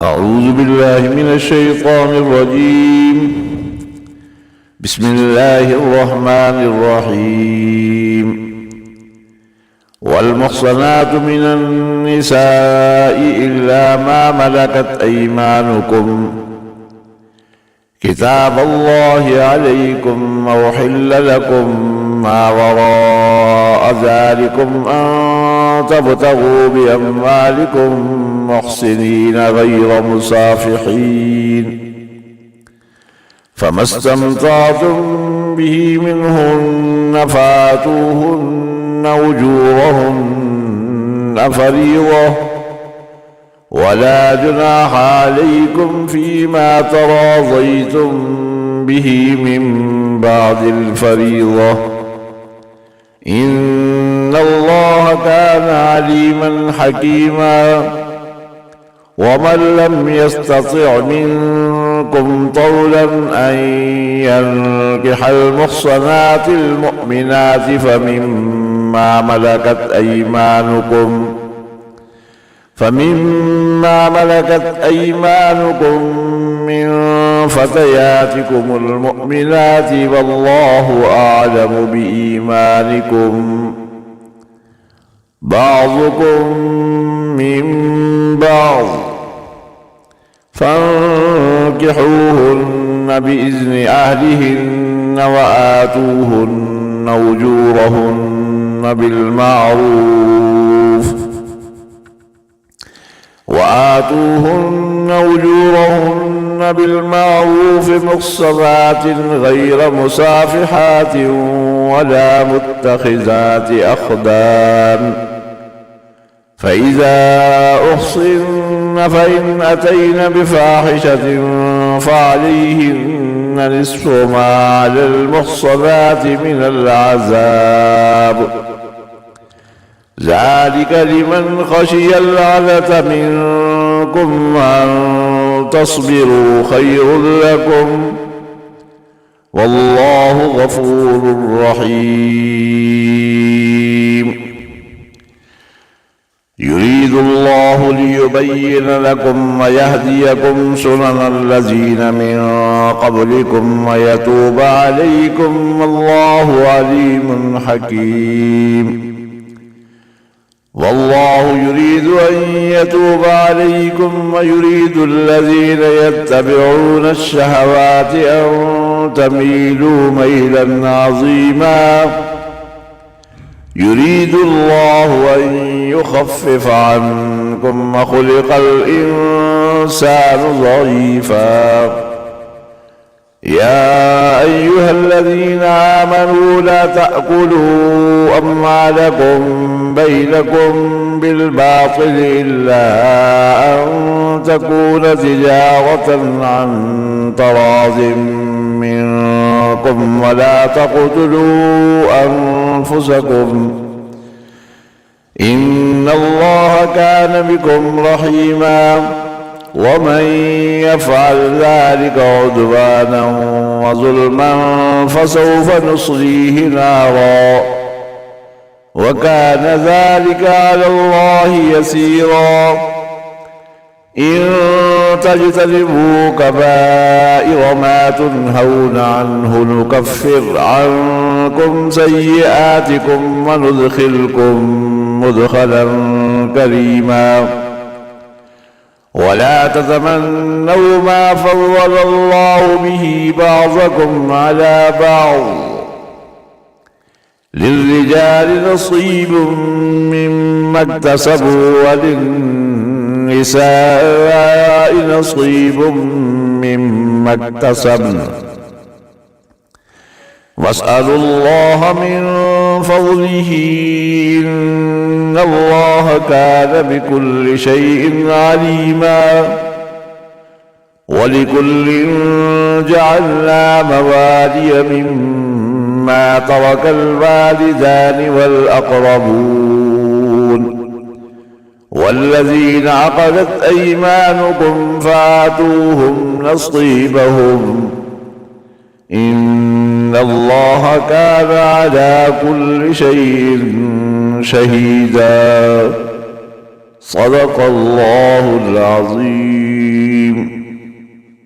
أعوذ بالله من الشيطان الرجيم. بسم الله الرحمن الرحيم. والمحصنات من النساء إلا ما ملكت أيمانكم كتاب الله عليكم وأحل لكم ما وراء ذلكم أن تبتغوا بأموالكم محسنين غير مسافحين، فما استمتعتم به منهن فآتوهن أجورهن فريضة، ولا جناح عليكم فيما تراضيتم به من بعد الفريضة، إن الله كان عليما حكيما. ومن لم يستطع منكم طولا أن ينكح المحصنات المؤمنات فمما ملكت أيمانكم من فتياتكم المؤمنات، والله أعلم بإيمانكم، بعضكم من بعض، فانكحوهن بإذن أهلهن وآتوهن أجورهن بالمعروف محصنات غير مسافحات ولا متخذات أخدان، فإذا أحصن فإن أتين بفاحشة فعليهن نصف ما على المحصنات من العذاب، ذلك لمن خشي العنة منكم، أن تصبروا خير لكم، والله غفور رحيم. يريد الله ليبين لكم ويهديكم سنن الذين من قبلكم ويتوب عليكم، والله عليم حكيم. والله يريد أن يتوب عليكم ويريد الذين يتبعون الشهوات أن تميلوا ميلا عظيما. يريد الله أن يخفف عنكم وخلق الإنسان ضعيفا. يا أيها الذين آمنوا لا تأكلوا أموالكم بينكم بالباطل إلا أن تكون تجارة عن تراض منكم، ولا تقتلوا أنفسكم، إن الله كان بكم رحيما. ومن يفعل ذلك عدوانا وظلما فسوف نصليه نارا، وكان ذلك على الله يسيرا. إن تجتنبوا كبائر ما تنهون عنه نكفر عنكم سيئاتكم وندخلكم مدخلا كريما. ولا تتمنوا ما فضل الله به بعضكم على بعض، للرجال نصيب مما اكتسبوا وللنساء نصيب مما اكتسبن، واسألوا الله من فضله، إن الله كان بكل شيء عليما. ولكل جعلنا موالي مما ترك الوالدان والأقربون، والذين عقدت أيمانكم فآتوهم نصيبهم، إن الله كان على كل شيء شهيدا. صدق الله العظيم.